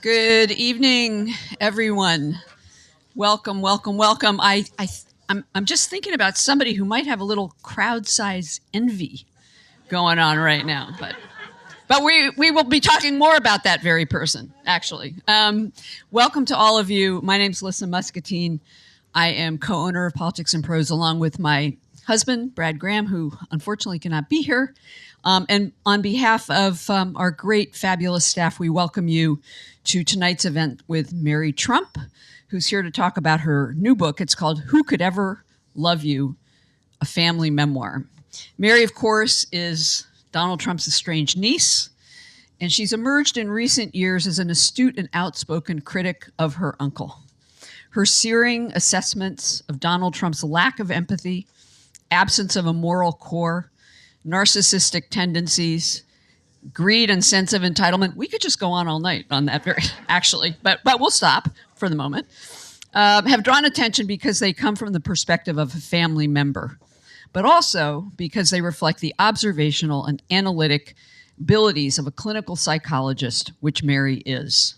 Good evening, everyone. Welcome, welcome, welcome. I'm just thinking about somebody who might have a little crowd size envy going on right now, but we will be talking more about that very person, actually. Welcome to all of you. My name's Lisa Muscatine. I am co-owner of Politics and Prose along with my husband, Brad Graham, who unfortunately cannot be here. And on behalf of our great, fabulous staff, we welcome you to tonight's event with Mary Trump, who's here to talk about her new book. It's called Who Could Ever Love You? A Family Memoir. Mary, of course, is Donald Trump's estranged niece, and she's emerged in recent years as an astute and outspoken critic of her uncle. Her searing assessments of Donald Trump's lack of empathy, absence of a moral core, narcissistic tendencies, greed and sense of entitlement. We could just go on all night on that actually, but we'll stop for the moment. Have drawn attention because they come from the perspective of a family member, but also because they reflect the observational and analytic abilities of a clinical psychologist, which Mary is.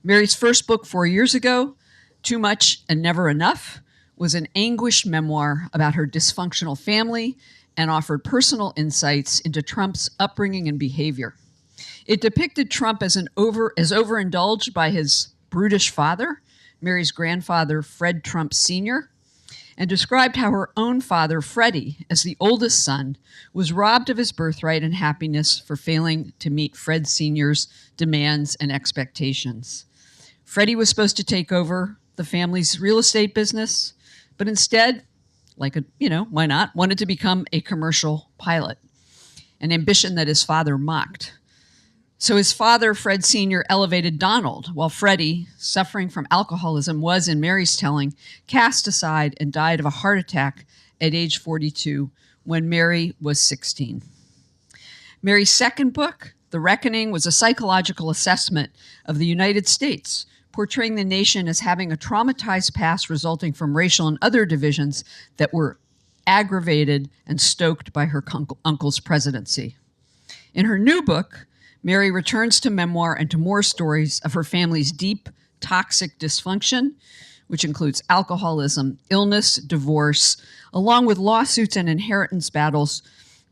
Mary's first book 4 years ago, Too Much and Never Enough, was an anguished memoir about her dysfunctional family and offered personal insights into Trump's upbringing and behavior. It depicted Trump as overindulged by his brutish father, Mary's grandfather, Fred Trump Sr., and described how her own father, Freddy, as the oldest son, was robbed of his birthright and happiness for failing to meet Fred Sr.'s demands and expectations. Freddy was supposed to take over the family's real estate business, but instead, why not, wanted to become a commercial pilot, an ambition that his father mocked. So his father, Fred Sr., elevated Donald, while Freddy, suffering from alcoholism, was, in Mary's telling, cast aside and died of a heart attack at age 42 when Mary was 16. Mary's second book, The Reckoning, was a psychological assessment of the United States, portraying the nation as having a traumatized past resulting from racial and other divisions that were aggravated and stoked by her uncle's presidency. In her new book, Mary returns to memoir and to more stories of her family's deep, toxic dysfunction, which includes alcoholism, illness, divorce, along with lawsuits and inheritance battles,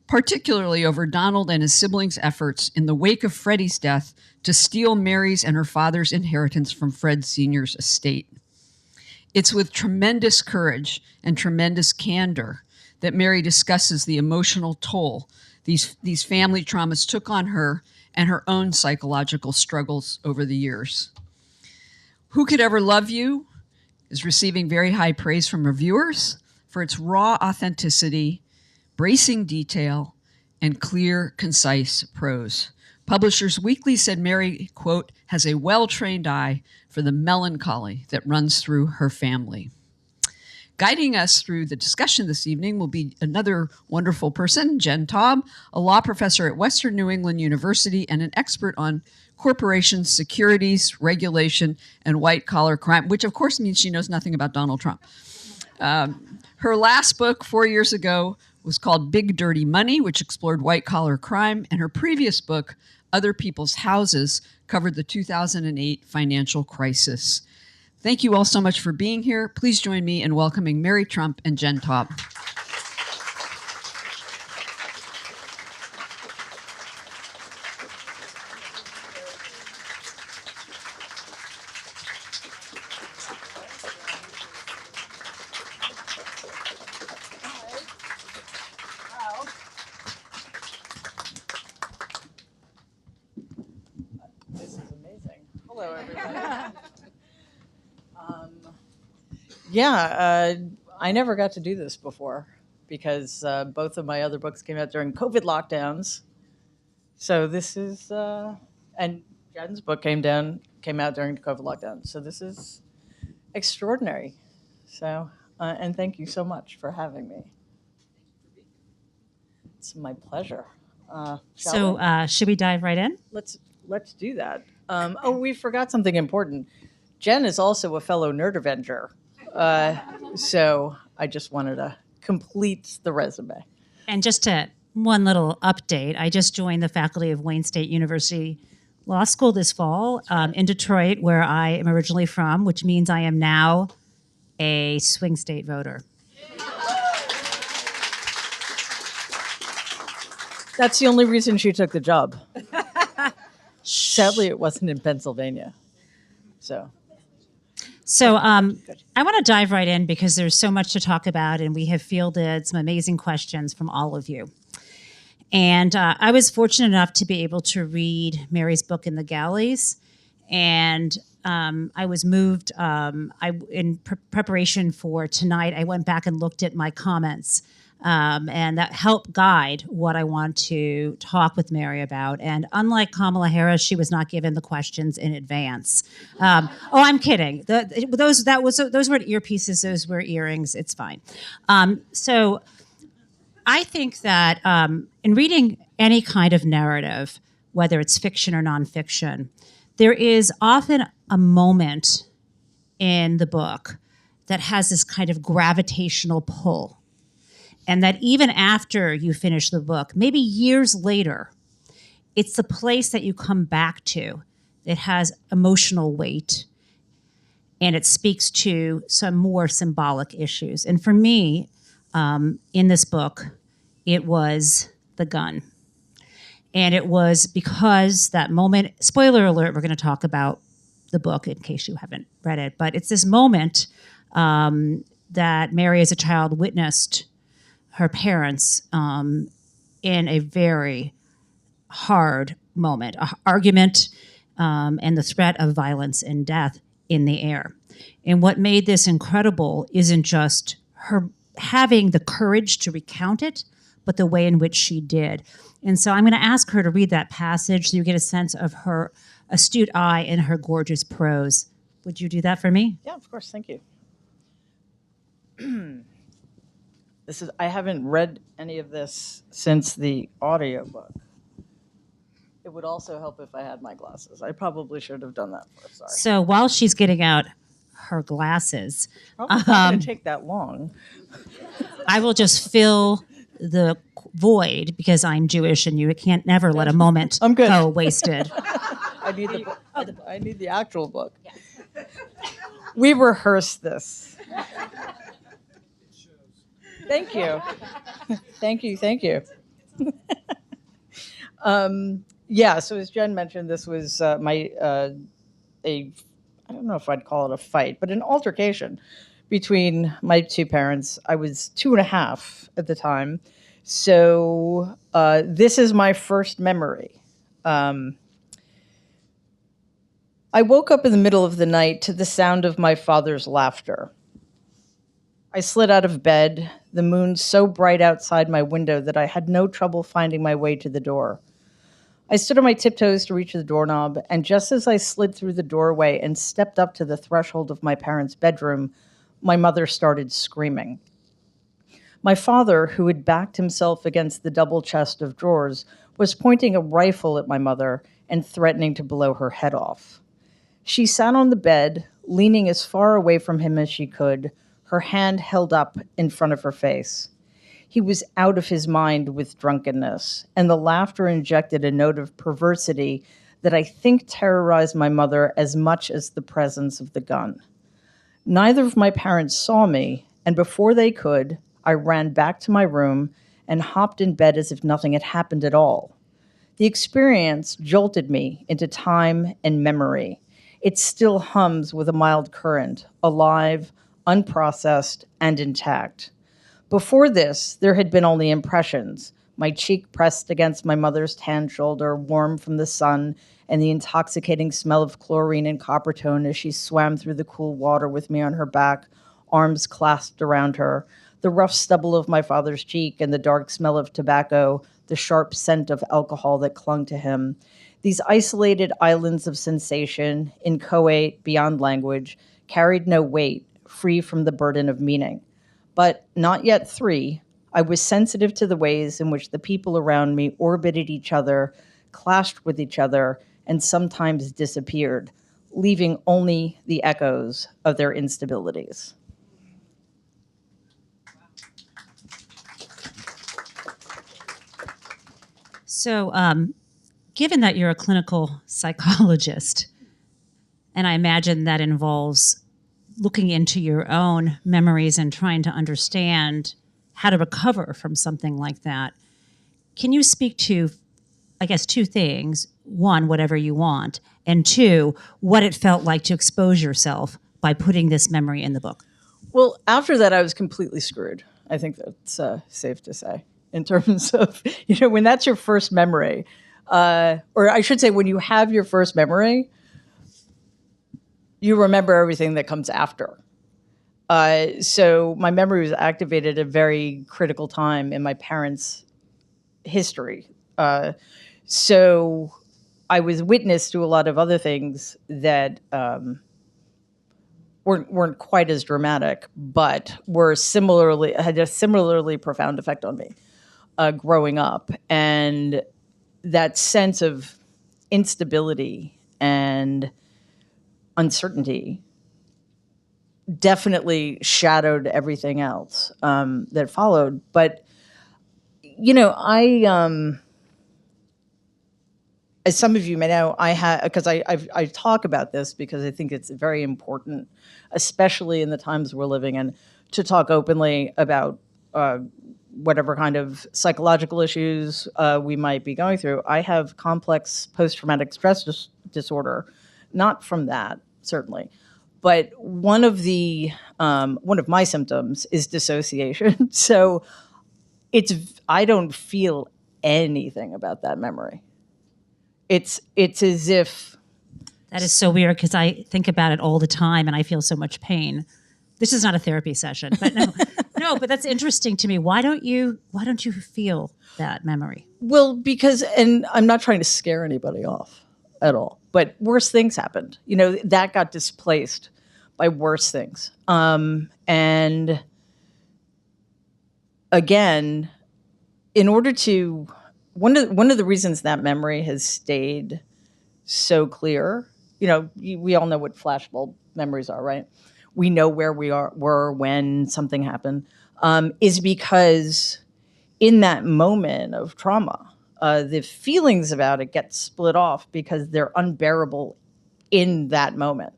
particularly over Donald and his siblings' efforts in the wake of Freddy's death to steal Mary's and her father's inheritance from Fred Sr.'s estate. It's with tremendous courage and tremendous candor that Mary discusses the emotional toll these family traumas took on her and her own psychological struggles over the years. Who Could Ever Love You is receiving very high praise from reviewers for its raw authenticity, bracing detail, and clear, concise prose. Publishers Weekly said Mary, quote, has a well-trained eye for the melancholy that runs through her family. Guiding us through the discussion this evening will be another wonderful person, Jen Taub, a law professor at Western New England University and an expert on corporations, securities, regulation, and white-collar crime, which of course means she knows nothing about Donald Trump. Her last book 4 years ago was called Big Dirty Money, which explored white-collar crime, and her previous book, Other People's Houses, covered the 2008 financial crisis. Thank you all so much for being here. Please join me in welcoming Mary Trump and Jen Taub. I never got to do this before because both of my other books came out during COVID lockdowns. So this is, and Jen's book came out during the COVID lockdown. So this is extraordinary. So, and thank you so much for having me. It's my pleasure. Should we dive right in? Let's do that. We forgot something important. Jen is also a fellow Nerd Avenger. So I just wanted to complete the resume. And just one little update, I just joined the faculty of Wayne State University law school this fall in Detroit, where I am originally from, which means I am now a swing state voter. That's the only reason she took the job. Sadly, it wasn't in Pennsylvania. So I want to dive right in because there's so much to talk about, and we have fielded some amazing questions from all of you. And I was fortunate enough to be able to read Mary's book in the galleys, and I was moved. In preparation for tonight, I went back and looked at my comments, and that helped guide what I want to talk with Mary about. And unlike Kamala Harris, she was not given the questions in advance. Oh, I'm kidding. Those weren't earpieces; those were earrings. It's fine. So I think that in reading any kind of narrative, whether it's fiction or nonfiction, there is often a moment in the book that has this kind of gravitational pull. And that even after you finish the book, maybe years later, it's the place that you come back to. It has emotional weight, and it speaks to some more symbolic issues. And for me, in this book, it was the gun. And it was because that moment, spoiler alert, we're going to talk about the book in case you haven't read it, but it's this moment that Mary as a child witnessed her parents in a very hard moment, an argument and the threat of violence and death in the air. And what made this incredible isn't just her having the courage to recount it, but the way in which she did. And so I'm going to ask her to read that passage so you get a sense of her astute eye and her gorgeous prose. Would you do that for me? yeah, of course, thank you. I haven't read any of this since the audiobook. It would also help if I had my glasses. I probably should have done that first, sorry. So while she's getting out her glasses, Probably not going to take that long. I will just fill the void because I'm Jewish and you can't never let a moment I'm good. go wasted. I need the book. I need the actual book. We rehearsed this. Thank you. Thank you. Yeah, so as Jen mentioned, this was I don't know if I'd call it a fight, but an altercation between my two parents. I was 2.5 at the time. So this is my first memory. I woke up in the middle of the night to the sound of my father's laughter. I slid out of bed, the moon so bright outside my window that I had no trouble finding my way to the door. I stood on my tiptoes to reach the doorknob, and just as I slid through the doorway and stepped up to the threshold of my parents' bedroom, my mother started screaming. My father, who had backed himself against the double chest of drawers, was pointing a rifle at my mother and threatening to blow her head off. She sat on the bed, leaning as far away from him as she could, her hand held up in front of her face. He was out of his mind with drunkenness, and the laughter injected a note of perversity that I think terrorized my mother as much as the presence of the gun. Neither of my parents saw me, and before they could, I ran back to my room and hopped in bed as if nothing had happened at all. The experience jolted me into time and memory. It still hums with a mild current, alive, unprocessed, and intact. Before this, there had been only impressions, my cheek pressed against my mother's tanned shoulder, warm from the sun, and the intoxicating smell of chlorine and coppertone as she swam through the cool water with me on her back, arms clasped around her, the rough stubble of my father's cheek and the dark smell of tobacco, the sharp scent of alcohol that clung to him. These isolated islands of sensation, inchoate beyond language, carried no weight, free from the burden of meaning. But not yet 3, I was sensitive to the ways in which the people around me orbited each other, clashed with each other, and sometimes disappeared, leaving only the echoes of their instabilities. So given that you're a clinical psychologist, and I imagine that involves looking into your own memories and trying to understand how to recover from something like that, can you speak to, I guess, two things? One, whatever you want, and two, what it felt like to expose yourself by putting this memory in the book. Well, after that, I was completely screwed. I think that's safe to say, in terms of, when that's your first memory, or I should say, when you have your first memory, you remember everything that comes after. So my memory was activated at a very critical time in my parents' history. So I was witness to a lot of other things that weren't quite as dramatic, but had a similarly profound effect on me growing up. And that sense of instability and uncertainty definitely shadowed everything else that followed. But, as some of you may know, I talk about this because I think it's very important, especially in the times we're living in, to talk openly about whatever kind of psychological issues we might be going through. I have complex post-traumatic stress disorder, not from that, certainly. But one of my symptoms is dissociation. So I don't feel anything about that memory. It's as if... That is so weird, because I think about it all the time and I feel so much pain. This is not a therapy session, but no, but that's interesting to me. Why don't you feel that memory? Well, because, and I'm not trying to scare anybody off at all, but worse things happened. That got displaced by worse things. And again, in order to, one of the reasons that memory has stayed so clear, we all know what flashbulb memories are, right? We know where we were when something happened, is because in that moment of trauma, the feelings about it get split off because they're unbearable in that moment.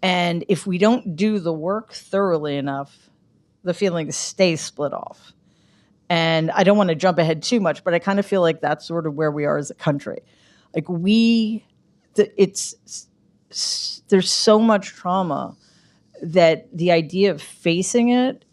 And if we don't do the work thoroughly enough, the feelings stay split off. And I don't want to jump ahead too much, but I kind of feel like that's sort of where we are as a country. Like there's so much trauma that the idea of facing it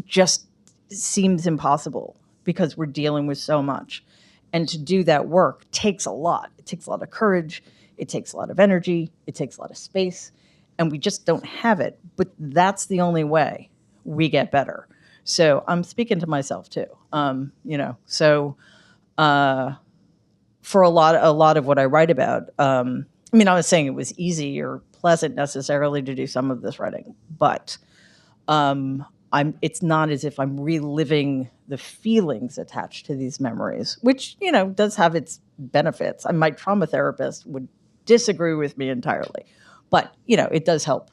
just seems impossible because we're dealing with so much. And to do that work takes a lot. It takes a lot of courage. It takes a lot of energy. It takes a lot of space. And we just don't have it. But that's the only way we get better. So I'm speaking to myself too. So for a lot of what I write about, I'm not saying it was easy or pleasant necessarily to do some of this writing, but it's not as if I'm reliving the feelings attached to these memories, which, does have its benefits. My trauma therapist would disagree with me entirely, but, it does help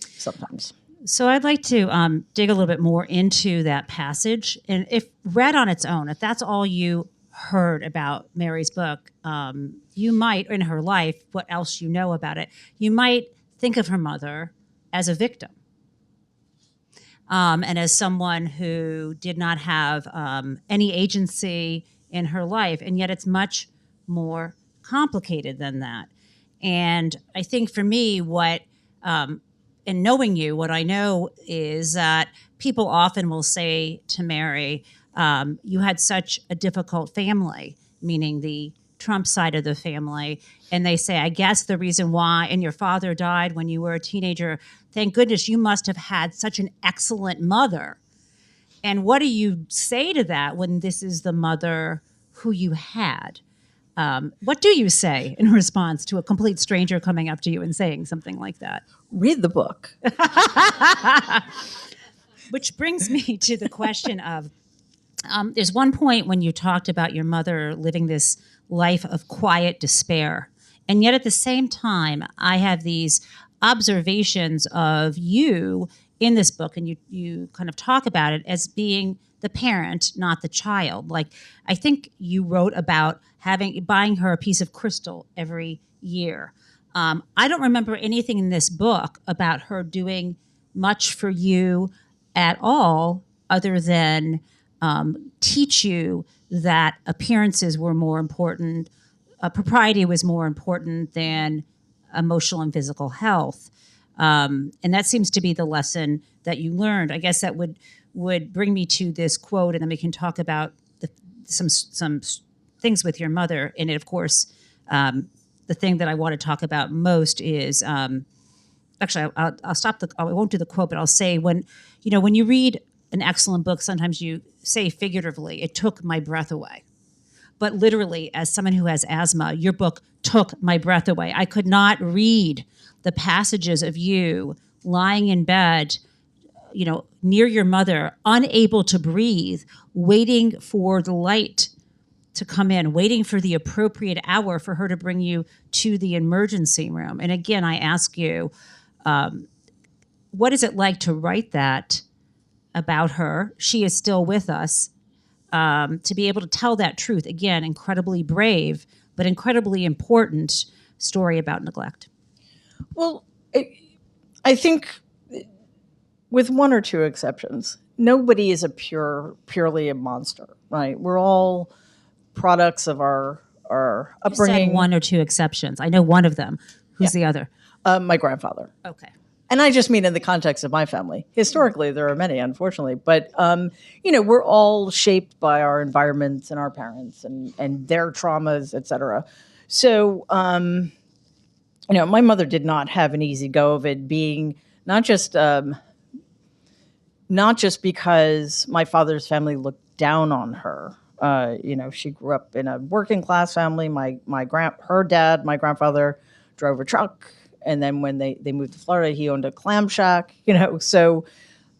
sometimes. So I'd like to dig a little bit more into that passage. And if read on its own, if that's all you heard about Mary's book, you might, in her life, what else you know about it, you might think of her mother as a victim. And as someone who did not have any agency in her life. And yet it's much more complicated than that. And I think for me, in knowing you, what I know is that people often will say to Mary, you had such a difficult family, meaning the Trump side of the family. And they say, I guess the reason why, and your father died when you were a teenager, thank goodness you must have had such an excellent mother. And what do you say to that when this is the mother who you had? What do you say in response to a complete stranger coming up to you and saying something like that? Read the book. Which brings me to the question of, there's one point when you talked about your mother living this life of quiet despair. And yet at the same time, I have these observations of you in this book, and you kind of talk about it as being the parent, not the child. Like, I think you wrote about buying her a piece of crystal every year. I don't remember anything in this book about her doing much for you at all, other than teach you that appearances were more important, propriety was more important than emotional and physical health. And that seems to be the lesson that you learned. I guess that would bring me to this quote, and then we can talk about some things with your mother. And it, of course, the thing that I want to talk about most is actually I'll stop I won't do the quote, but I'll say when you read an excellent book, sometimes you say figuratively, "It took my breath away." But literally, as someone who has asthma, your book took my breath away. I could not read the passages of you lying in bed, near your mother, unable to breathe, waiting for the light to come in, waiting for the appropriate hour for her to bring you to the emergency room. And again, I ask you, what is it like to write that about her? She is still with us. To be able to tell that truth, again, incredibly brave, but incredibly important story about neglect. Well, I think with one or two exceptions, nobody is purely a monster, right? We're all products of our upbringing. You said one or two exceptions. I know one of them. Who's the other? My grandfather. Okay. And I just mean in the context of my family. Historically, there are many, unfortunately. But, we're all shaped by our environments and our parents and their traumas, et cetera. So, my mother did not have an easy go of it, being not just because my father's family looked down on her. She grew up in a working class family. Her dad, my grandfather, drove a truck. And then when they moved to Florida, he owned a clam shack, so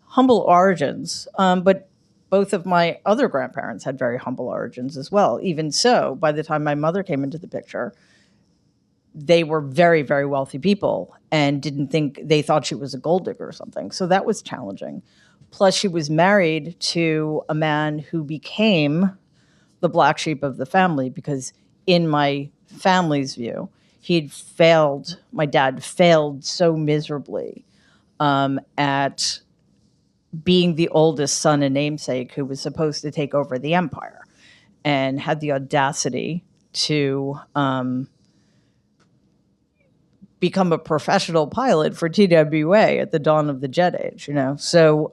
humble origins. But both of my other grandparents had very humble origins as well. Even so, by the time my mother came into the picture, they were very, very wealthy people and they thought she was a gold digger or something. So that was challenging. Plus, she was married to a man who became the black sheep of the family because in my family's view, my dad failed so miserably at being the oldest son and namesake who was supposed to take over the empire and had the audacity to become a professional pilot for TWA at the dawn of the jet age, So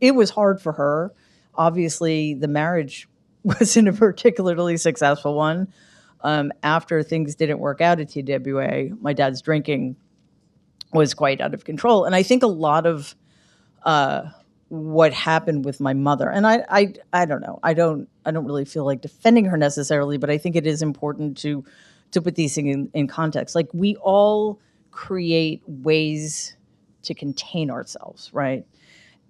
it was hard for her. Obviously, the marriage wasn't a particularly successful one. After things didn't work out at TWA, my dad's drinking was quite out of control. And I think a lot of what happened with my mother, and I don't know, I don't really feel like defending her necessarily, but I think it is important to put these things in context. Like, we all create ways to contain ourselves, right?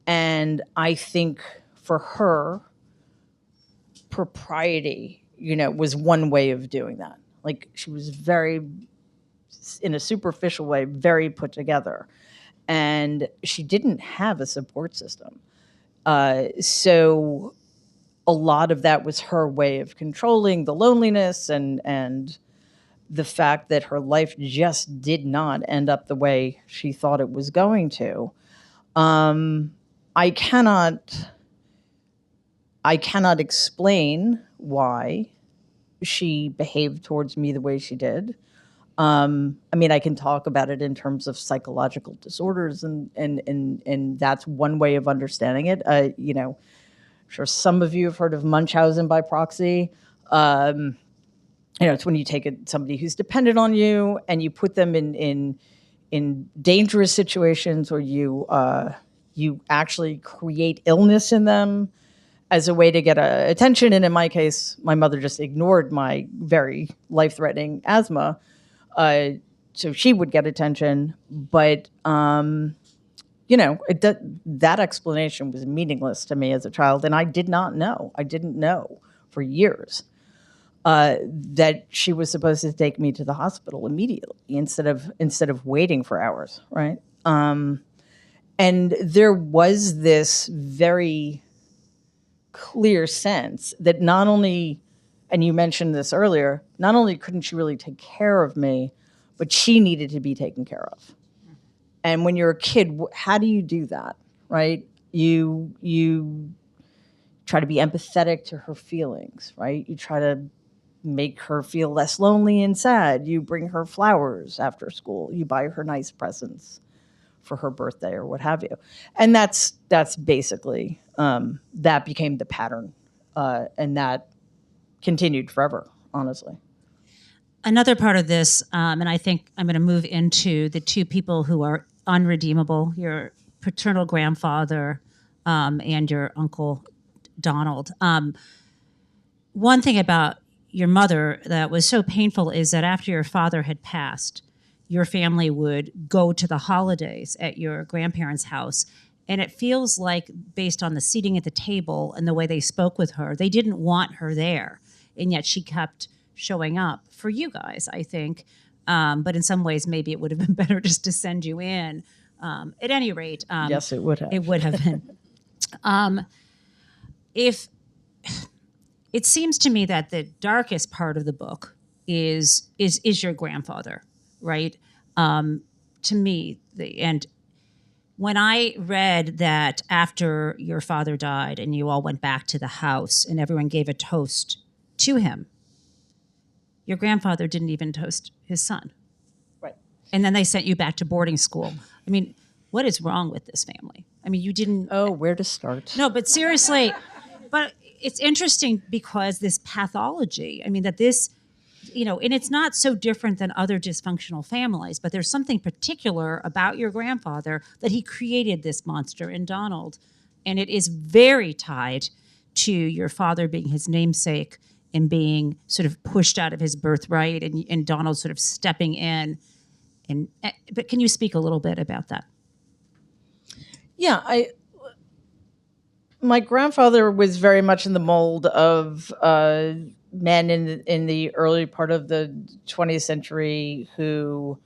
And I think for her, propriety, was one way of doing that. Like, she was in a superficial way, very put together. And she didn't have a support system. So a lot of that was her way of controlling the loneliness and the fact that her life just did not end up the way she thought it was going to. I cannot explain why she behaved towards me the way she did. I can talk about it in terms of psychological disorders, and that's one way of understanding it. Sure, some of you have heard of Munchausen by proxy. It's when you take somebody who's dependent on you and you put them in dangerous situations, or you actually create illness in them as a way to get attention. And in my case, my mother just ignored my very life-threatening asthma, so she would get attention. But that explanation was meaningless to me as a child, and I did not know. I didn't know for years that she was supposed to take me to the hospital immediately instead of waiting for hours, right? And there was this very clear sense that not only, and you mentioned this earlier, not only couldn't she really take care of me, but she needed to be taken care of. And when you're a kid, how do you do that, right? You try to be empathetic to her feelings, right? You try to make her feel less lonely and sad. You bring her flowers after school. You buy her nice presents for her birthday or what have you. And that's basically, that became the pattern. And that continued forever, honestly. Another part of this, and I think I'm going to move into the two people who are unredeemable, your paternal grandfather and your uncle Donald. One thing about your mother that was so painful is that after your father had passed, your family would go to the holidays at your grandparents' house. And it feels like, based on the seating at the table and the way they spoke with her, they didn't want her there. And yet she kept showing up for you guys, I think. But in some ways, maybe it would have been better just to send you in. At any rate, Yes, it would have. It would have been. If it seems to me that the darkest part of the book is your grandfather, right? To me, and when I read that after your father died and you all went back to the house and everyone gave a toast to him, your grandfather didn't even toast his son. Right. And then they sent you back to boarding school. I mean, what is wrong with this family? I mean, you didn't. Oh, where to start? No, but seriously, but it's interesting because this pathology, I mean, that this, and it's not so different than other dysfunctional families, but there's something particular about your grandfather that he created this monster in Donald. And it is very tied to your father being his namesake and being sort of pushed out of his birthright and Donald sort of stepping in. But can you speak a little bit about that? Yeah, my grandfather was very much in the mold of men in the early part of the 20th century who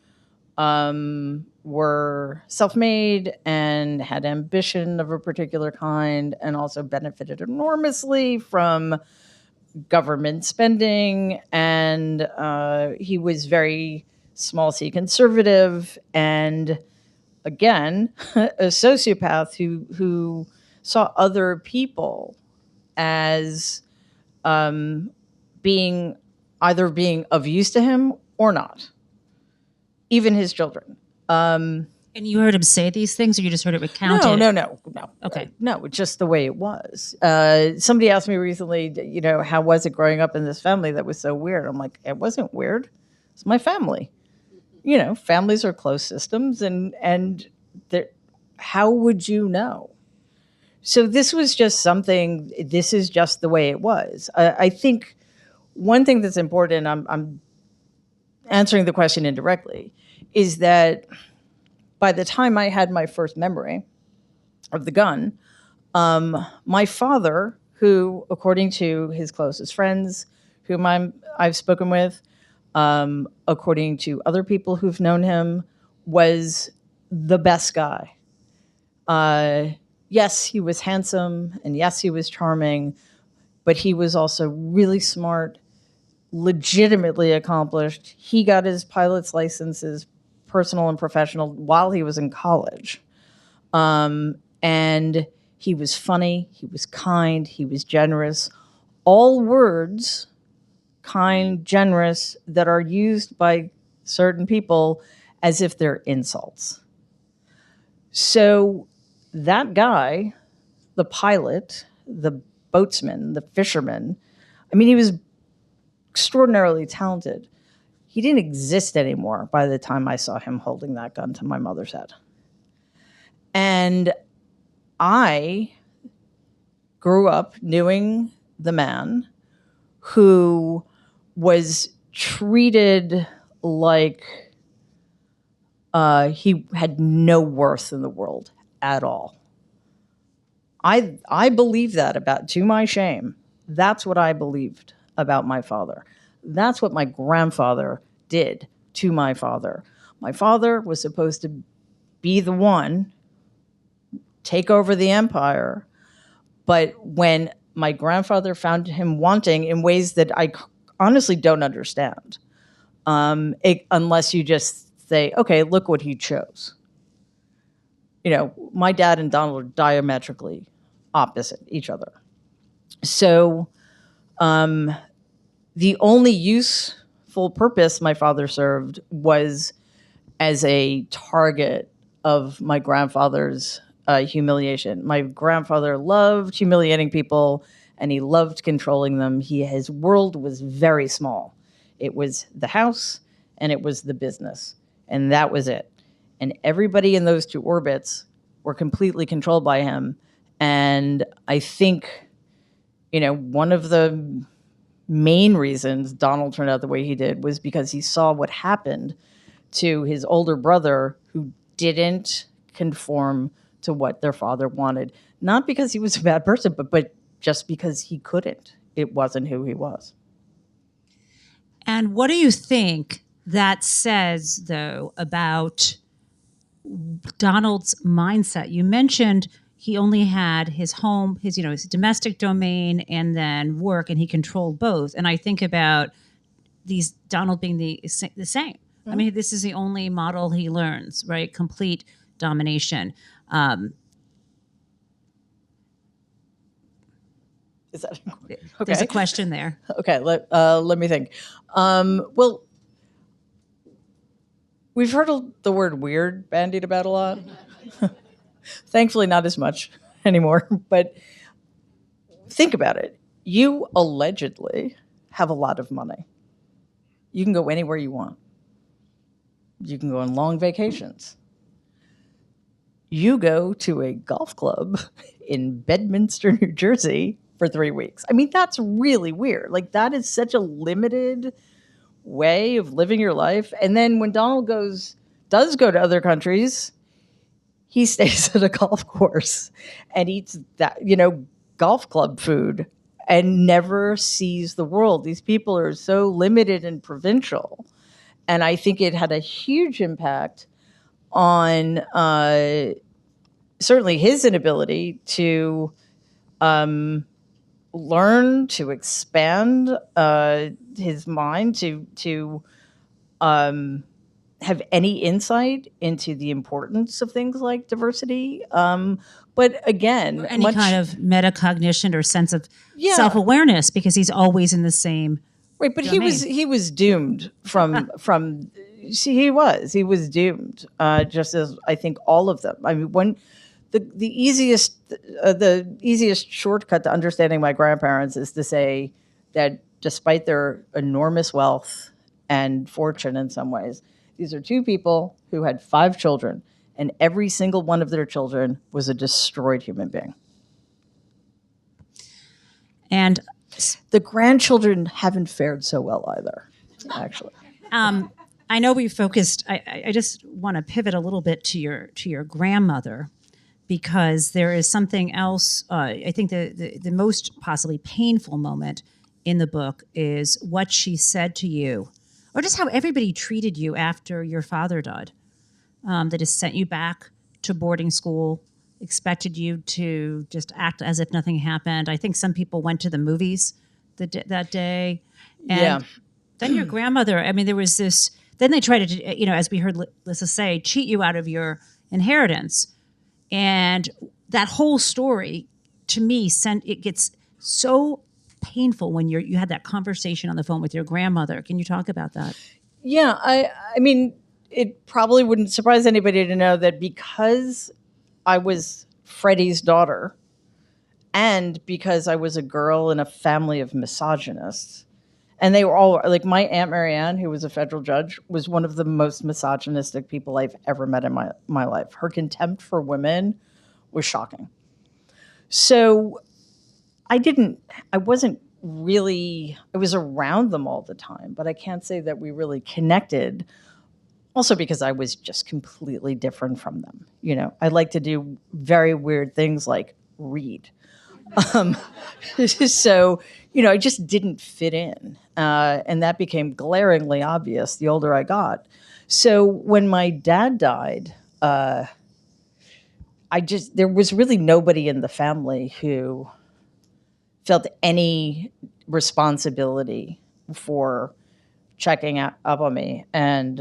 were self-made and had ambition of a particular kind and also benefited enormously from government spending. And he was very small c conservative and, again, a sociopath who saw other people as being of use to him or not, even his children. And you heard him say these things, or you just heard it recounted? No. Okay. No, it's just the way it was. Somebody asked me recently, how was it growing up in this family that was so weird? I'm like, it wasn't weird. It's my family. Families are closed systems, and how would you know? So this was just something. This is just the way it was. I think one thing that's important, I'm answering the question indirectly, is that by the time I had my first memory of the gun, my father, who, according to his closest friends, whom I've spoken with, according to other people who've known him, was the best guy. Yes, he was handsome, and yes, he was charming, but he was also really smart, legitimately accomplished. He got his pilot's licenses, personal and professional, while he was in college. And he was funny, he was kind, he was generous. All words, kind, generous, that are used by certain people as if they're insults. So that guy, the pilot, the boatsman, the fisherman, he was extraordinarily talented. He didn't exist anymore by the time I saw him holding that gun to my mother's head. And I grew up knowing the man who was treated like he had no worth in the world at all. I believe that to my shame. That's what I believed about my father. That's what my grandfather did to my father. My father was supposed to be the one take over the empire. But when my grandfather found him wanting in ways that I honestly don't understand, unless you just say, okay, look what he chose. My dad and Donald are diametrically opposite each other. So the only useful purpose my father served was as a target of my grandfather's humiliation. My grandfather loved humiliating people, and he loved controlling them. His world was very small. It was the house, and it was the business, and that was it. And everybody in those two orbits were completely controlled by him. And I think, one of the main reasons Donald turned out the way he did was because he saw what happened to his older brother who didn't conform to what their father wanted. Not because he was a bad person, but just because he couldn't. It wasn't who he was. And what do you think that says, though, about Donald's mindset? You mentioned he only had his home, his domestic domain, and then work, and he controlled both. And I think about Donald being the same. Mm-hmm. I mean, this is the only model he learns, right? Complete domination. Is that okay? There's a question there. Okay, let me think. Well, we've heard the word weird bandied about a lot. Thankfully, not as much anymore. But think about it. You allegedly have a lot of money. You can go anywhere you want. You can go on long vacations. You go to a golf club in Bedminster, New Jersey for 3 weeks. I mean, that's really weird. Like, that is such a limited way of living your life. And then when Donald does go to other countries, he stays at a golf course and eats that, golf club food and never sees the world. These people are so limited and provincial. And I think it had a huge impact on certainly his inability to learn, to expand his mind, to have any insight into the importance of things like diversity. But again, or any kind of metacognition or sense of self-awareness, because he's always in the same right. But domain. he was doomed from he was doomed, just as I think all of them. I mean, when the easiest shortcut to understanding my grandparents is to say that despite their enormous wealth and fortune in some ways, these are two people who had 5 children, and every single one of their children was a destroyed human being. And the grandchildren haven't fared so well either, actually. I know we focused. I just want to pivot a little bit to your grandmother, because there is something else. I think the most possibly painful moment in the book is what she said to you, or just how everybody treated you after your father died. They just sent you back to boarding school, expected you to just act as if nothing happened. I think some people went to the movies that day. And then your grandmother, I mean, there was this, then they tried to, as we heard Lisa say, cheat you out of your inheritance. And that whole story, to me, it gets so painful when you had that conversation on the phone with your grandmother. Can you talk about that? Yeah, I mean, it probably wouldn't surprise anybody to know that because I was Freddy's daughter, and because I was a girl in a family of misogynists, and they were all, like, my Aunt Marianne, who was a federal judge, was one of the most misogynistic people I've ever met in my life. Her contempt for women was shocking. So I was around them all the time, but I can't say that we really connected. Also because I was just completely different from them. I like to do very weird things like read. So, I just didn't fit in. And that became glaringly obvious the older I got. So when my dad died, there was really nobody in the family who felt any responsibility for checking up on me. And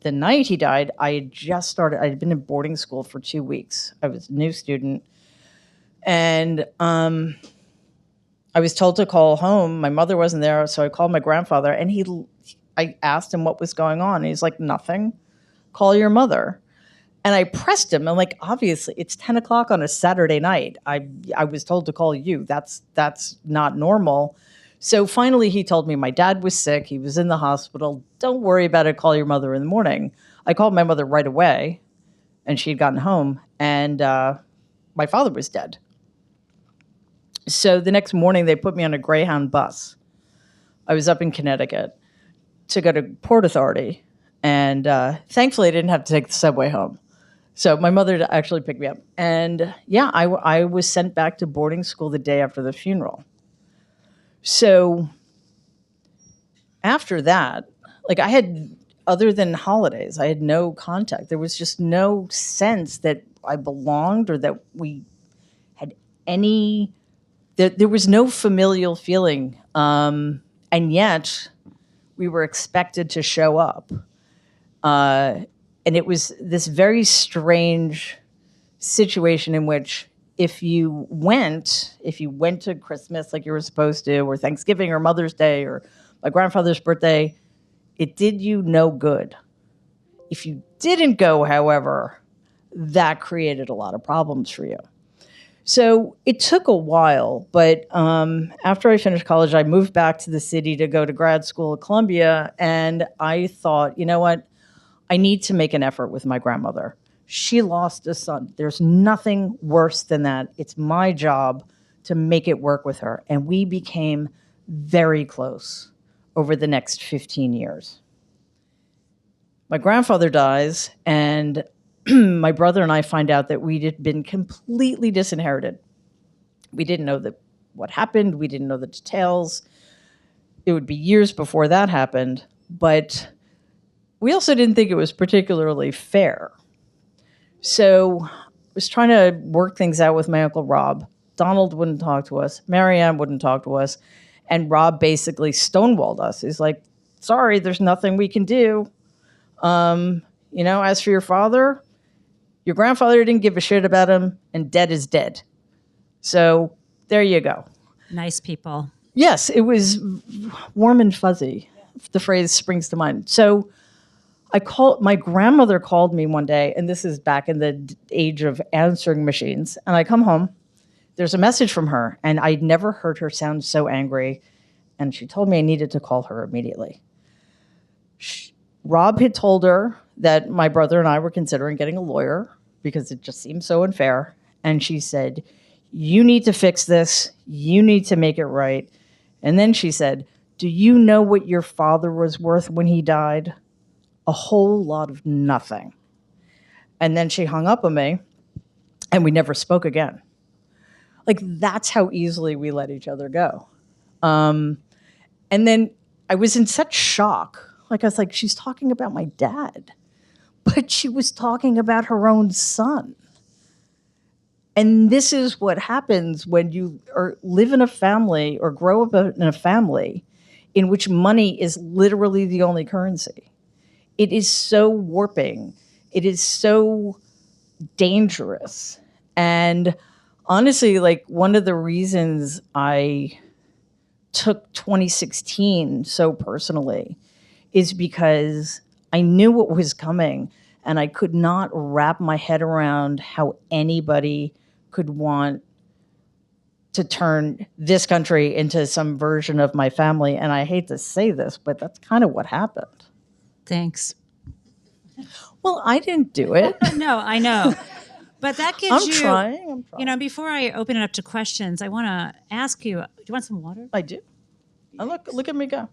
the night he died, I had been in boarding school for 2 weeks. I was a new student. And I was told to call home. My mother wasn't there, so I called my grandfather, and I asked him what was going on. And he's like, nothing. Call your mother. And I pressed him. I'm like, obviously, it's 10 o'clock on a Saturday night. I was told to call you. That's not normal. So finally, he told me my dad was sick. He was in the hospital. Don't worry about it. Call your mother in the morning. I called my mother right away, and she had gotten home, and my father was dead. So the next morning, they put me on a Greyhound bus. I was up in Connecticut to go to Port Authority, and thankfully, I didn't have to take the subway home. So my mother actually picked me up. And yeah, I was sent back to boarding school the day after the funeral. So after that, like I had, other than holidays, I had no contact. There was just no sense that I belonged or that we had any, there was no familial feeling. And yet we were expected to show up. And it was this very strange situation in which if you went to Christmas like you were supposed to, or Thanksgiving or Mother's Day or my grandfather's birthday, it did you no good. If you didn't go, however, that created a lot of problems for you. So it took a while, but after I finished college, I moved back to the city to go to grad school at Columbia, and I thought, you know what? I need to make an effort with my grandmother. She lost a son. There's nothing worse than that. It's my job to make it work with her. And we became very close over the next 15 years. My grandfather dies, and my brother and I find out that we had been completely disinherited. We didn't know what happened. We didn't know the details. It would be years before that happened, but we also didn't think it was particularly fair. So I was trying to work things out with my Uncle Rob. Donald wouldn't talk to us. Marianne wouldn't talk to us. And Rob basically stonewalled us. He's like, sorry, there's nothing we can do. As for your father, your grandfather didn't give a shit about him, and dead is dead. So there you go. Nice people. Yes, it was warm and fuzzy. The phrase springs to mind. So my grandmother called me one day, and this is back in the age of answering machines. And I come home, there's a message from her, and I'd never heard her sound so angry. And she told me I needed to call her immediately. Rob had told her that my brother and I were considering getting a lawyer because it just seemed so unfair. And she said, you need to fix this. You need to make it right. And then she said, do you know what your father was worth when he died? A whole lot of nothing. And then she hung up on me, and we never spoke again. Like, that's how easily we let each other go. And then I was in such shock. Like, I was like, she's talking about my dad, but she was talking about her own son. And this is what happens when you live in a family or grow up in a family in which money is literally the only currency. It is so warping. It is so dangerous. And honestly, like, one of the reasons I took 2016 so personally is because I knew what was coming, and I could not wrap my head around how anybody could want to turn this country into some version of my family. And I hate to say this, but that's kind of what happened. Thanks. Well, I didn't do it. No, I know. But that gives I'm trying. Before I open it up to questions, I want to ask you, do you want some water? I do. Oh, look at me go.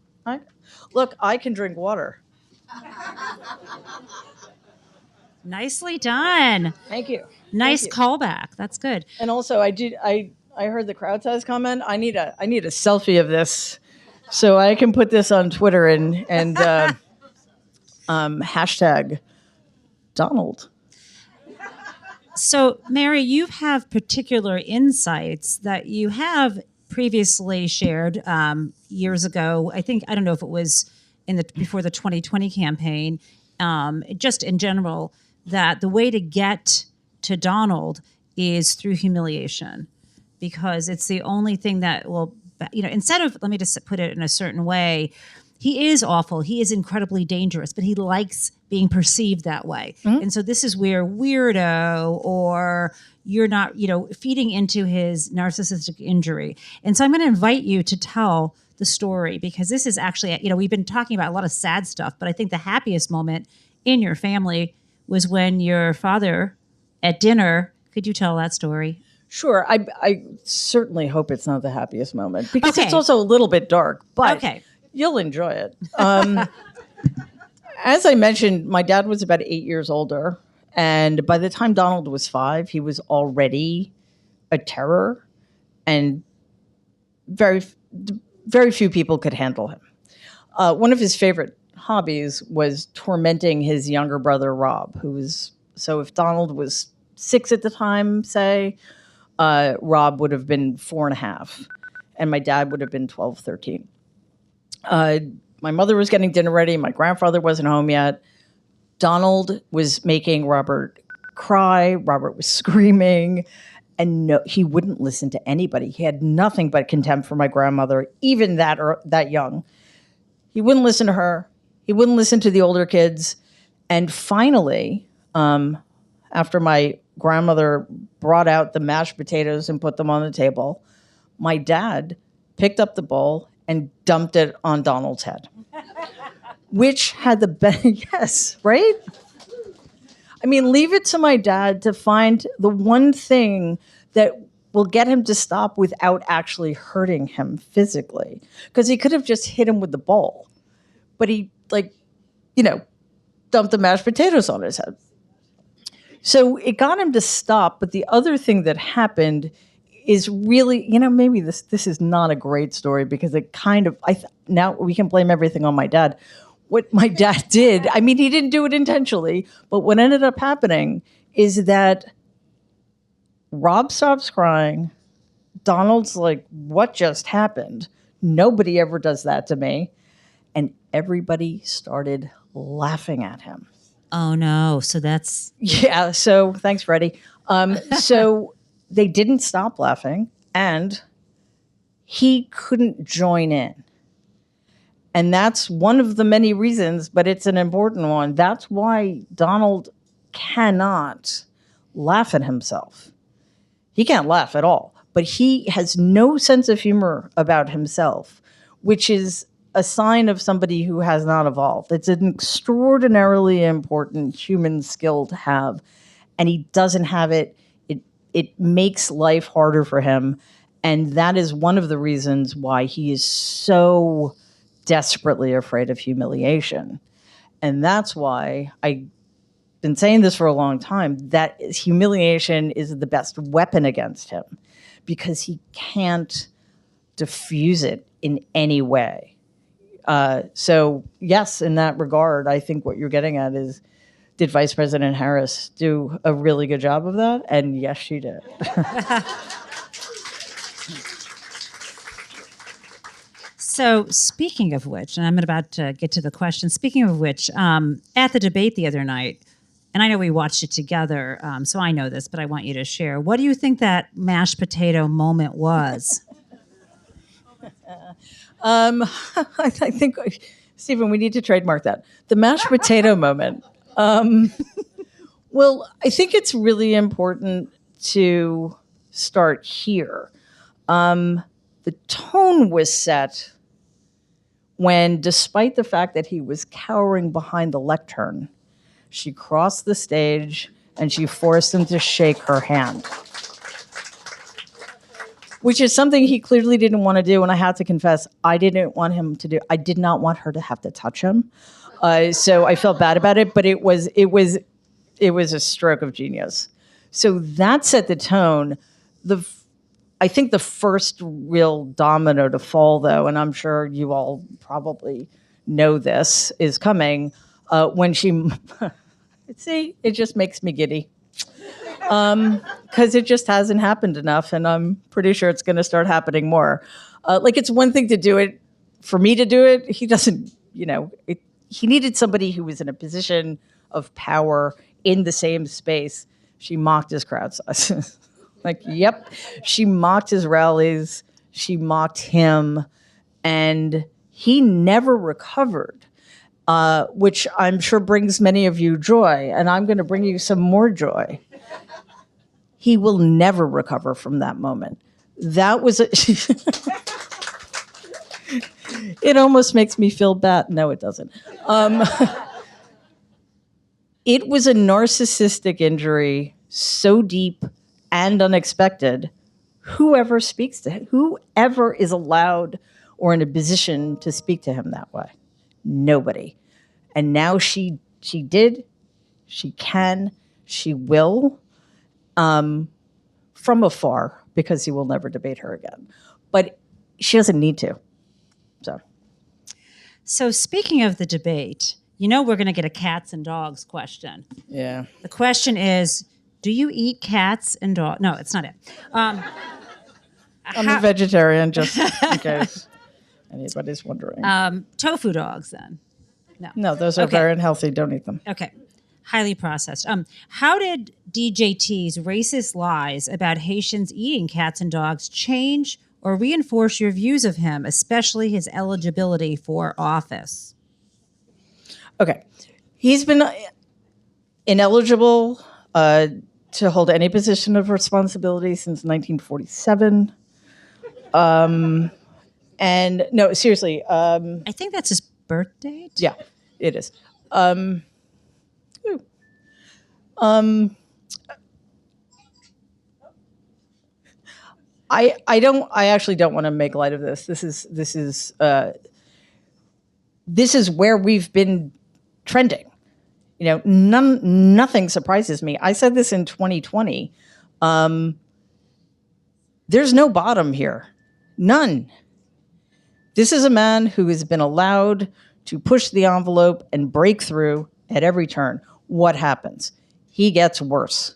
I can drink water. Nicely done. Thank you. Nice Thank you. callback. That's good. And also, I heard the crowd size comment. I need a selfie of this so I can put this on Twitter and hashtag Donald. So, Mary, you have particular insights that you have previously shared years ago. I don't know if it was before the 2020 campaign, just in general, that the way to get to Donald is through humiliation, because it's the only thing that will, instead of, let me just put it in a certain way, he is awful. He is incredibly dangerous, but he likes being perceived that way. Mm-hmm. And so this is where weirdo, or you're not, feeding into his narcissistic injury. And so I'm going to invite you to tell the story, because this is actually, we've been talking about a lot of sad stuff, but I think the happiest moment in your family was when your father at dinner, could you tell that story? Sure. I certainly hope it's not the happiest moment, because it's also a little bit dark, but you'll enjoy it. As I mentioned, my dad was about 8 years older. And by the time Donald was 5, he was already a terror, and very, very few people could handle him. One of his favorite hobbies was tormenting his younger brother, Rob, so if Donald was 6 at the time, say, Rob would have been 4.5, and my dad would have been 12, 13. My mother was getting dinner ready. My grandfather wasn't home yet. Donald was making Robert cry. Robert was screaming, and no, he wouldn't listen to anybody. He had nothing but contempt for my grandmother, even that young. He wouldn't listen to her. He wouldn't listen to the older kids. And finally, after my grandmother brought out the mashed potatoes and put them on the table, my dad picked up the bowl and dumped it on Donald's head, which had the best, yes, right? I mean, leave it to my dad to find the one thing that will get him to stop without actually hurting him physically. Because he could have just hit him with the bowl, but he, dumped the mashed potatoes on his head. So it got him to stop. But the other thing that happened is really, maybe this is not a great story, because it kind of, now we can blame everything on my dad. What my dad did, he didn't do it intentionally, but what ended up happening is that Rob stops crying. Donald's like, what just happened? Nobody ever does that to me. And everybody started laughing at him. Oh, no. So that's... Yeah. So thanks, Freddy. So they didn't stop laughing, and he couldn't join in. And that's one of the many reasons, but it's an important one. That's why Donald cannot laugh at himself. He can't laugh at all, but he has no sense of humor about himself, which is a sign of somebody who has not evolved. It's an extraordinarily important human skill to have, and he doesn't have it. It makes life harder for him, and that is one of the reasons why he is so desperately afraid of humiliation. And that's why I've been saying this for a long time, that humiliation is the best weapon against him, because he can't diffuse it in any way. So yes, in that regard, I think what you're getting at is, did Vice President Harris do a really good job of that? And yes, she did. So speaking of which, and I'm about to get to the question, speaking of which, at the debate the other night, and I know we watched it together, so I know this, but I want you to share. What do you think that mashed potato moment was? I think, Stephen, we need to trademark that. The mashed potato moment. Well, I think it's really important to start here. The tone was set when, despite the fact that he was cowering behind the lectern, she crossed the stage and she forced him to shake her hand, which is something he clearly didn't want to do. And I have to confess, I didn't want him to do. I did not want her to have to touch him. So I felt bad about it, but it was a stroke of genius. So that set the tone. I think the first real domino to fall, though, and I'm sure you all probably know this, is coming when she. See, it just makes me giddy. because it just hasn't happened enough, and I'm pretty sure it's going to start happening more. It's one thing to do it, for me to do it. He doesn't, he needed somebody who was in a position of power in the same space. She mocked his crowd size. Yep. She mocked his rallies. She mocked him. And he never recovered, which I'm sure brings many of you joy. And I'm going to bring you some more joy. He will never recover from that moment. That was it almost makes me feel bad. No, it doesn't. It was a narcissistic injury so deep and unexpected. Whoever speaks to him, whoever is allowed or in a position to speak to him that way, nobody. And now she did, she can, she will, from afar, because he will never debate her again. But she doesn't need to. So speaking of the debate, we're going to get a cats and dogs question. Yeah. The question is, do you eat cats and dogs? No, it's not it. I'm a vegetarian, just in case anybody's wondering. Tofu dogs, then? No, those are very unhealthy. Don't eat them. Okay. Highly processed. How did DJT's racist lies about Haitians eating cats and dogs change or reinforce your views of him, especially his eligibility for office? Okay. He's been ineligible to hold any position of responsibility since 1947. And no, seriously. I think that's his birth date. Yeah, it is. I actually don't want to make light of this. This is where we've been trending. Nothing surprises me. I said this in 2020. There's no bottom here. None. This is a man who has been allowed to push the envelope and break through at every turn. What happens? He gets worse.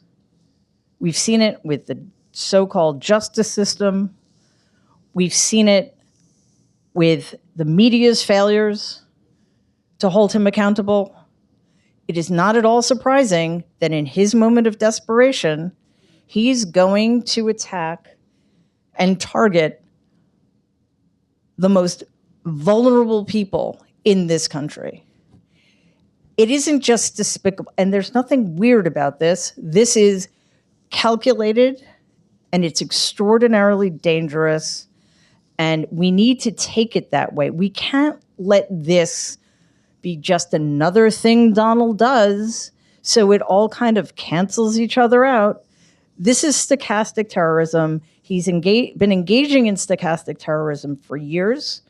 We've seen it with the so-called justice system. We've seen it with the media's failures to hold him accountable. It is not at all surprising that in his moment of desperation, he's going to attack and target the most vulnerable people in this country. It isn't just despicable, and there's nothing weird about this. This is calculated, and it's extraordinarily dangerous, and we need to take it that way. We can't let this be just another thing Donald does, so it all kind of cancels each other out. This is stochastic terrorism. He's been engaging in stochastic terrorism for years.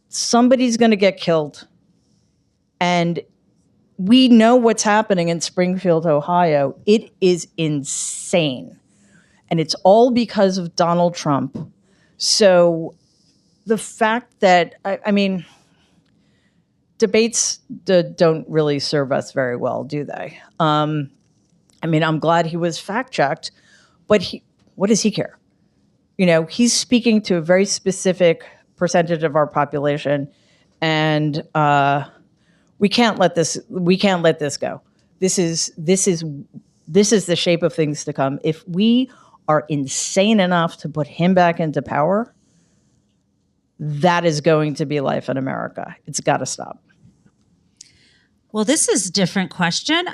Somebody's going to get killed. And we know what's happening in Springfield, Ohio. It is insane. And it's all because of Donald Trump. So the fact that, debates don't really serve us very well, do they? I'm glad he was fact-checked, but what does he care? He's speaking to a very specific percentage of our population, and we can't let this go. This is the shape of things to come. If we are insane enough to put him back into power, that is going to be life in America. It's got to stop. Well, this is a different question.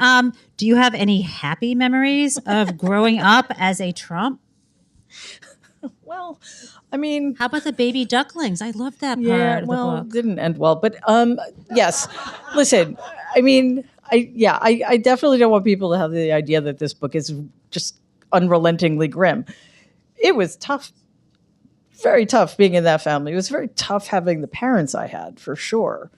Do you have any happy memories of growing up as a Trump? Well, how about the baby ducklings? I love that part of the book. It didn't end well, but yes. Listen, I definitely don't want people to have the idea that this book is just unrelentingly grim. It was tough, very tough being in that family. It was very tough having the parents I had, for sure.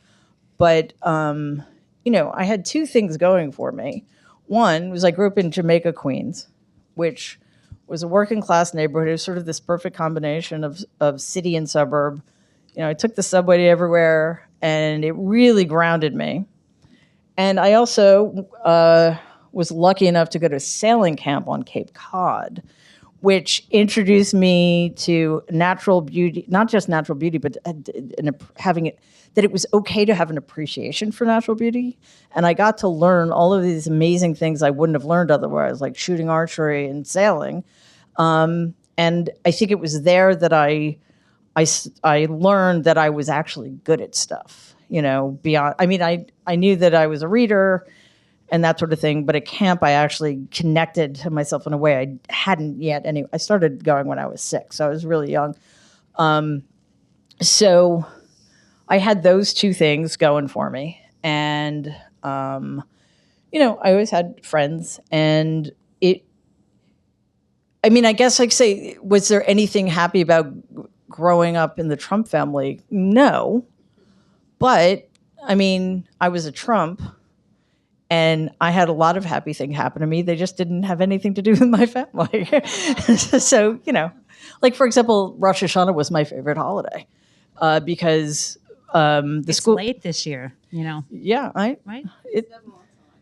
But I had two things going for me. One was I grew up in Jamaica, Queens, which was a working class neighborhood. It was sort of this perfect combination of city and suburb. I took the subway everywhere, and it really grounded me. And I also was lucky enough to go to sailing camp on Cape Cod, which introduced me to natural beauty, not just natural beauty, but having it, that it was okay to have an appreciation for natural beauty. And I got to learn all of these amazing things I wouldn't have learned otherwise, like shooting archery and sailing. And I think it was there that I learned that I was actually good at stuff, beyond, I knew that I was a reader and that sort of thing. But at camp, I actually connected to myself in a way I hadn't yet. Anyway, I started going when I was 6, so I was really young. So I had those two things going for me. And, I always had friends. And I guess I'd say, was there anything happy about growing up in the Trump family? No. But, I was a Trump. And I had a lot of happy things happen to me. They just didn't have anything to do with my family. So, like, for example, Rosh Hashanah was my favorite holiday because It's school. late this year, Yeah, right?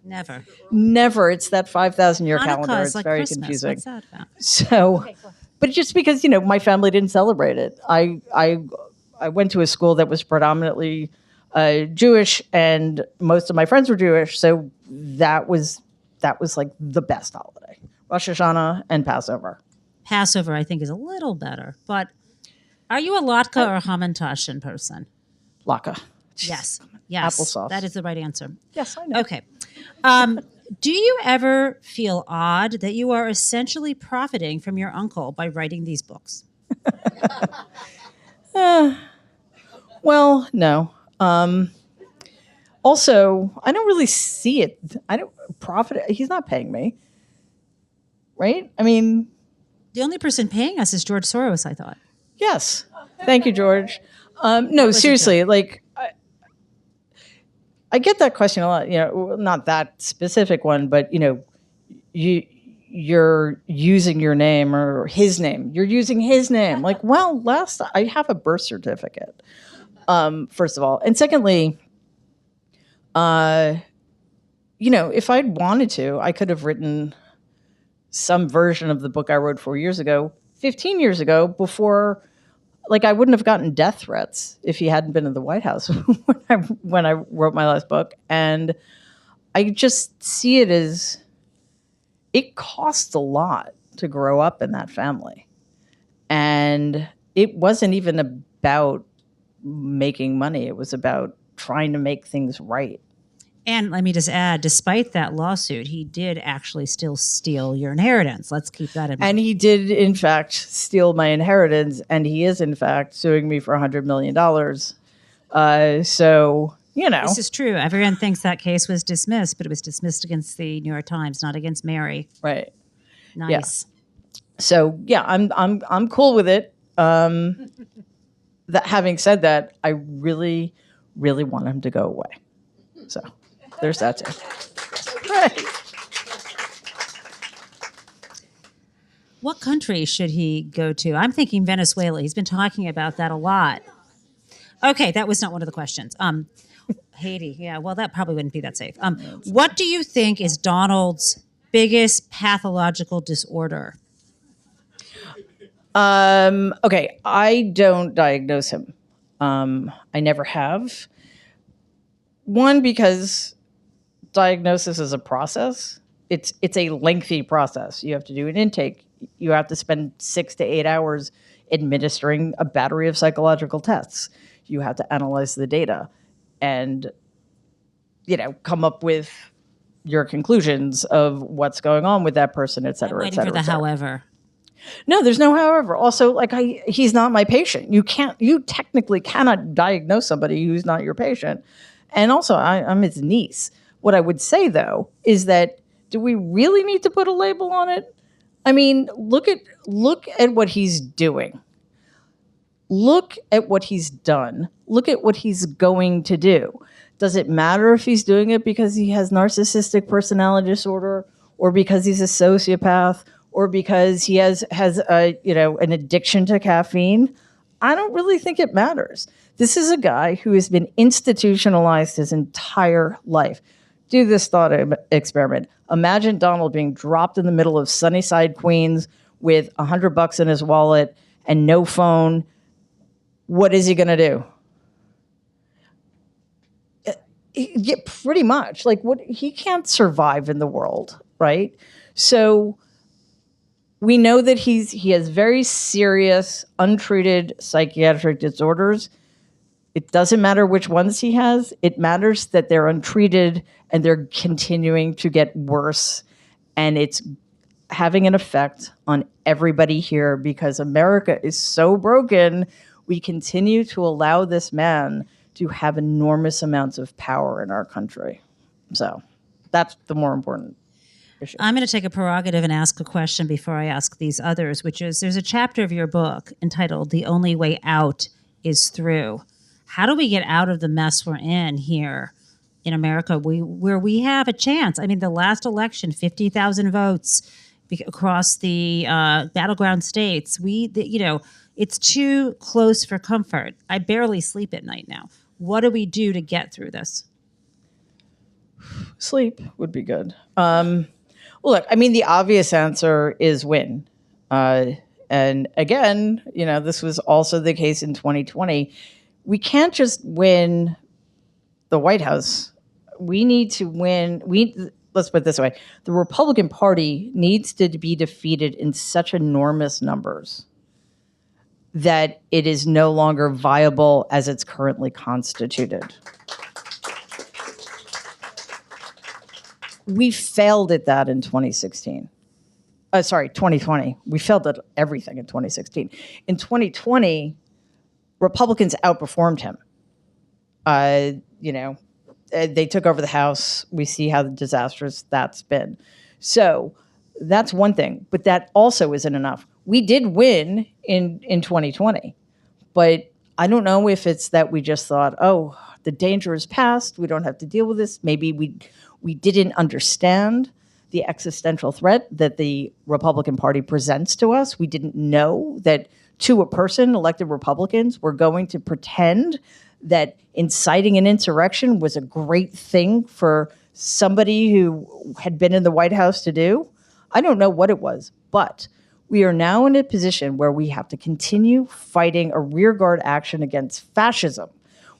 Never. Never. It's that 5,000-year Hanukkah calendar. is It's like very Christmas. confusing. What's that about? So, but just because, my family didn't celebrate it. I went to a school that was predominantly Jewish, and most of my friends were Jewish, so that was like the best holiday. Rosh Hashanah and Passover. Passover, I think, is a little better. But are you a latke or a hamantashen person? Latke. Yes. Applesauce. That is the right answer. Yes, I know. Okay. Do you ever feel odd that you are essentially profiting from your uncle by writing these books? Well, no. Also, I don't really see it. I don't profit. He's not paying me. Right? The only person paying us is George Soros, I thought. Yes. Thank you, George. No, seriously, like, I get that question a lot, not that specific one, but, you're using your name or his name. You're using his name. Like, well, I have a birth certificate, first of all. And secondly, if I'd wanted to, I could have written some version of the book I wrote 4 years ago, 15 years ago, before, like, I wouldn't have gotten death threats if he hadn't been in the White House when I wrote my last book. And I just see it as, it costs a lot to grow up in that family. And it wasn't even about making money. It was about trying to make things right. And let me just add, despite that lawsuit, he did actually still steal your inheritance. Let's keep that in mind. And he did, in fact, steal my inheritance. And he is, in fact, suing me for $100 million. So, This is true. Everyone thinks that case was dismissed, but it was dismissed against the New York Times, not against Mary. Right. Nice. Yeah. So, yeah, I'm cool with it. That having said that, I really, really want him to go away. So there's that too. Right. What country should he go to? I'm thinking Venezuela. He's been talking about that a lot. Okay, that was not one of the questions. Haiti. Yeah, well, that probably wouldn't be that safe. What do you think is Donald's biggest pathological disorder? Okay, I don't diagnose him. I never have. One, because diagnosis is a process. It's a lengthy process. You have to do an intake. You have to spend 6 to 8 hours administering a battery of psychological tests. You have to analyze the data and, come up with your conclusions of what's going on with that person, et cetera, I'm et waiting cetera. for the et cetera. however. No, there's no however. Also, like, he's not my patient. You technically cannot diagnose somebody who's not your patient. And also, I'm his niece. What I would say, though, is that, do we really need to put a label on it? Look at what he's doing. Look at what he's done. Look at what he's going to do. Does it matter if he's doing it because he has narcissistic personality disorder, or because he's a sociopath, or because he has an addiction to caffeine? I don't really think it matters. This is a guy who has been institutionalized his entire life. Do this thought experiment. Imagine Donald being dropped in the middle of Sunnyside, Queens, with $100 in his wallet and no phone. What is he going to do? Yeah, pretty much. Like, what, he can't survive in the world, right? So we know that he has very serious, untreated psychiatric disorders. It doesn't matter which ones he has. It matters that they're untreated and they're continuing to get worse. And it's having an effect on everybody here because America is so broken. We continue to allow this man to have enormous amounts of power in our country. So that's the more important issue. I'm going to take a prerogative and ask a question before I ask these others, which is there's a chapter of your book entitled The Only Way Out is Through. How do we get out of the mess we're in here in America where we have a chance? I mean, the last election, 50,000 votes across the battleground states. It's too close for comfort. I barely sleep at night now. What do we do to get through this? Sleep would be good. Well, look, I mean, the obvious answer is win. And again, this was also the case in 2020. We can't just win the White House. We need to win. Let's put it this way. The Republican Party needs to be defeated in such enormous numbers that it is no longer viable as it's currently constituted. We failed at that in 2016. 2020. We failed at everything in 2016. In 2020, Republicans outperformed him. They took over the House. We see how disastrous that's been. So that's one thing, but that also isn't enough. We did win in 2020, but I don't know if it's that we just thought, oh, the danger is past. We don't have to deal with this. Maybe we didn't understand the existential threat that the Republican Party presents to us. We didn't know that to a person, elected Republicans were going to pretend that inciting an insurrection was a great thing for somebody who had been in the White House to do. I don't know what it was, but we are now in a position where we have to continue fighting a rearguard action against fascism,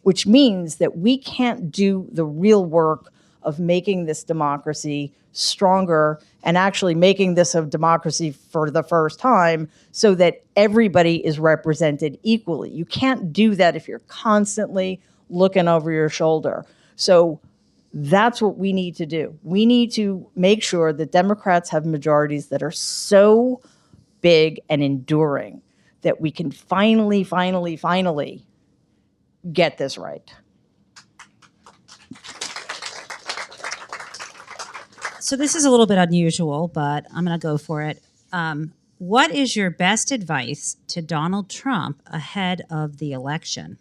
which means that we can't do the real work of making this democracy stronger and actually making this a democracy for the first time so that everybody is represented equally. You can't do that if you're constantly looking over your shoulder. So that's what we need to do. We need to make sure that Democrats have majorities that are so big and enduring that we can finally get this right. So this is a little bit unusual, but I'm going to go for it. What is your best advice to Donald Trump ahead of the election?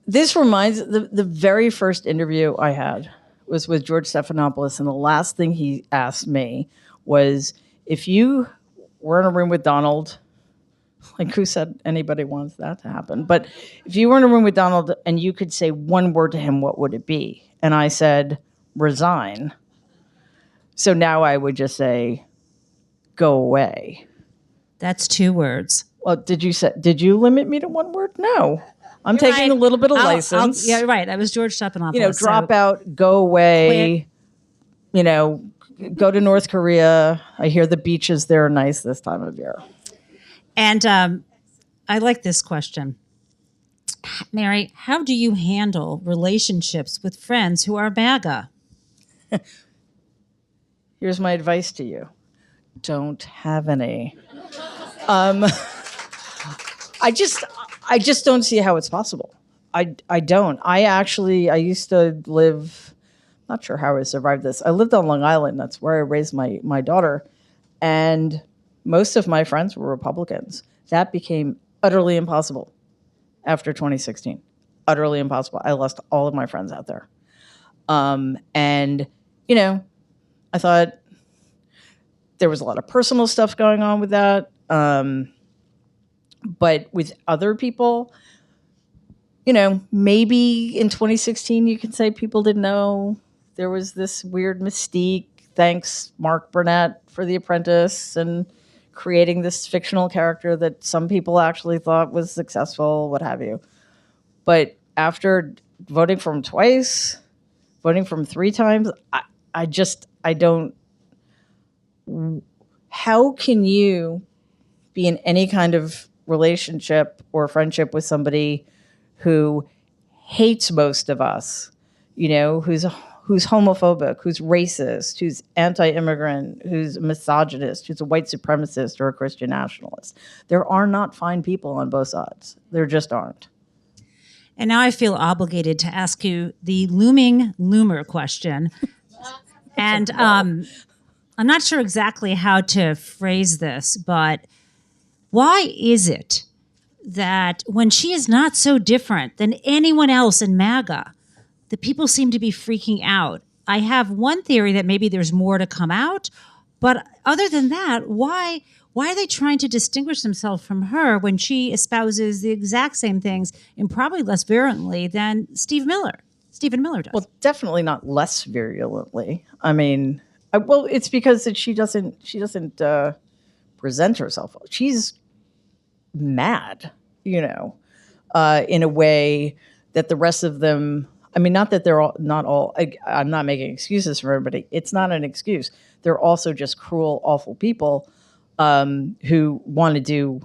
This reminds the very first interview I had was with George Stephanopoulos, and the last thing he asked me was, if you were in a room with Donald, like who said anybody wants that to happen? But if you were in a room with Donald and you could say one word to him, what would it be? And I said, resign. So now I would just say, go away. That's 2 words. Well, did you limit me to one word? No. I'm taking right. a little bit of license. Yeah, right. That was George Stephanopoulos. Drop out, go away, go to North Korea. I hear the beaches there are nice this time of year. And I like this question. Mary, how do you handle relationships with friends who are MAGA? Here's my advice to you. Don't have any. I just don't see how it's possible. I don't. I used to live, not sure how I survived this. I lived on Long Island. That's where I raised my daughter. And most of my friends were Republicans. That became utterly impossible after 2016. Utterly impossible. I lost all of my friends out there. And, I thought there was a lot of personal stuff going on with that. But with other people, maybe in 2016 you could say people didn't know there was this weird mystique. Thanks, Mark Burnett, for The Apprentice and creating this fictional character that some people actually thought was successful, what have you. But after voting for him twice, voting for him 3 times, I don't. How can you be in any kind of relationship or friendship with somebody who hates most of us, who's homophobic, who's racist, who's anti-immigrant, who's misogynist, who's a white supremacist or a Christian nationalist? There are not fine people on both sides. There just aren't. And now I feel obligated to ask you the looming loomer question. And I'm not sure exactly how to phrase this, but why is it that when she is not so different than anyone else in MAGA, the people seem to be freaking out? I have one theory that maybe there's more to come out, but other than that, why are they trying to distinguish themselves from her when she espouses the exact same things and probably less virulently than Stephen Miller does? Well, definitely not less virulently. I mean, it's because that she doesn't present herself. She's mad, in a way that the rest of them. I mean, not that they're not all. I'm not making excuses for everybody. It's not an excuse. They're also just cruel, awful people who want to do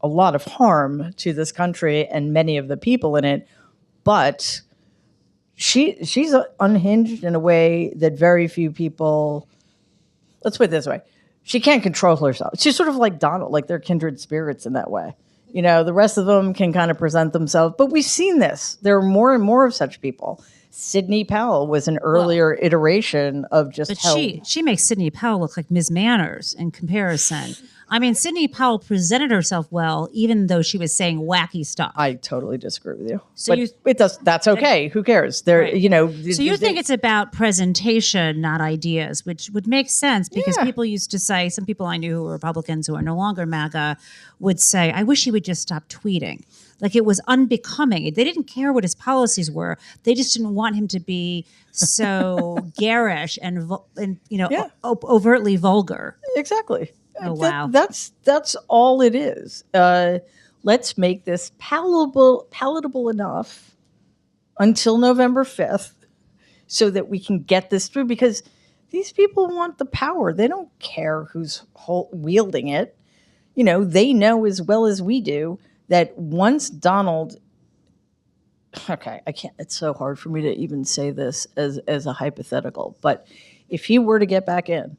a lot of harm to this country and many of the people in it. But she's unhinged in a way that very few people. Let's put it this way: she can't control herself. She's sort of like Donald, like they're kindred spirits in that way. The rest of them can kind of present themselves, but we've seen this. There are more and more of such people. Sidney Powell was an earlier iteration of just how... But she makes Sidney Powell look like Ms. Manners in comparison. I mean, Sidney Powell presented herself well, even though she was saying wacky stuff. I totally disagree with you. So that's okay. Who cares? Right. So you think it's about presentation, not ideas, which would make sense because people used to say, some people I knew who were Republicans who are no longer MAGA would say, I wish he would just stop tweeting. Like it was unbecoming. They didn't care what his policies were. They just didn't want him to be so garish and overtly vulgar. Exactly. Oh, wow. That's all it is. Let's make this palatable enough until November 5th so that we can get this through, because these people want the power. They don't care who's wielding it. They know as well as we do that once Donald... Okay, I can't... It's so hard for me to even say this as a hypothetical, but if he were to get back in,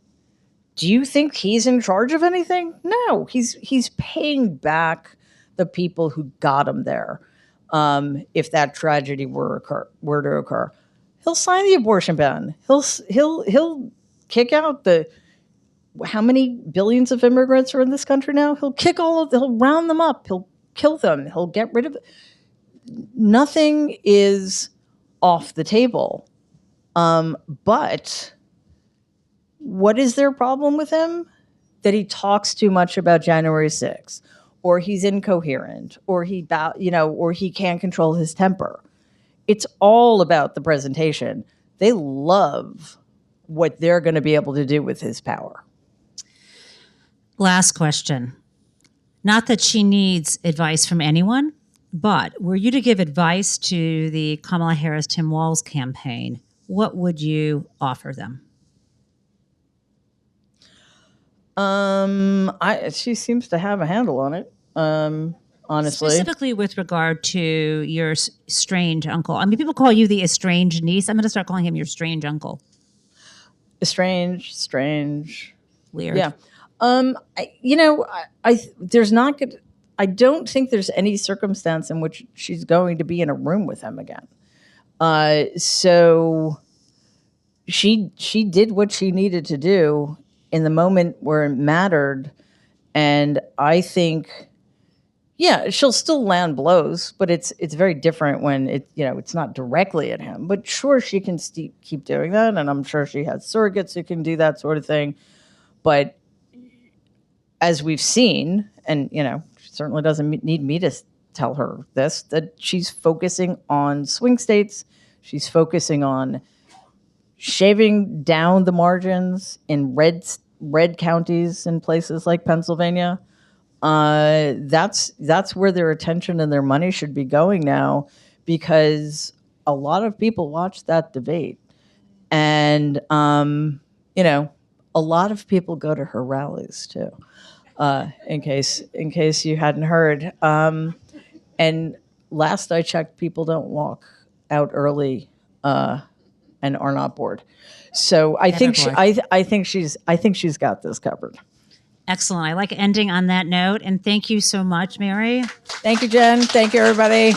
do you think he's in charge of anything? No, he's paying back the people who got him there. If that tragedy were to occur, he'll sign the abortion ban. He'll kick out how many billions of immigrants are in this country now? He'll round them up. He'll kill them. He'll get rid of it. Nothing is off the table. But what is their problem with him? That he talks too much about January 6th, or he's incoherent, or or he can't control his temper. It's all about the presentation. They love what they're going to be able to do with his power. Last question. Not that she needs advice from anyone, but were you to give advice to the Kamala Harris-Tim Walz campaign, what would you offer them? She seems to have a handle on it. Honestly, specifically with regard to your strange uncle. I mean, people call you the estranged niece. I'm going to start calling him your strange uncle. Strange, weird. Yeah. I don't think there's any circumstance in which she's going to be in a room with him again. So she did what she needed to do in the moment where it mattered. And I think, she'll still land blows, but it's very different when it's not directly at him. But sure, she can keep doing that, and I'm sure she has surrogates who can do that sort of thing. But as we've seen, and she certainly doesn't need me to tell her this, that she's focusing on swing states. She's focusing on shaving down the margins in red counties in places like Pennsylvania. That's where their attention and their money should be going now, because a lot of people watch that debate, and you know, a lot of people go to her rallies too. In case you hadn't heard, and last I checked, people don't walk out early and are not bored. So I think I think she's got this covered. Excellent. I like ending on that note. And thank you so much, Mary. Thank you, Jen. Thank you, everybody.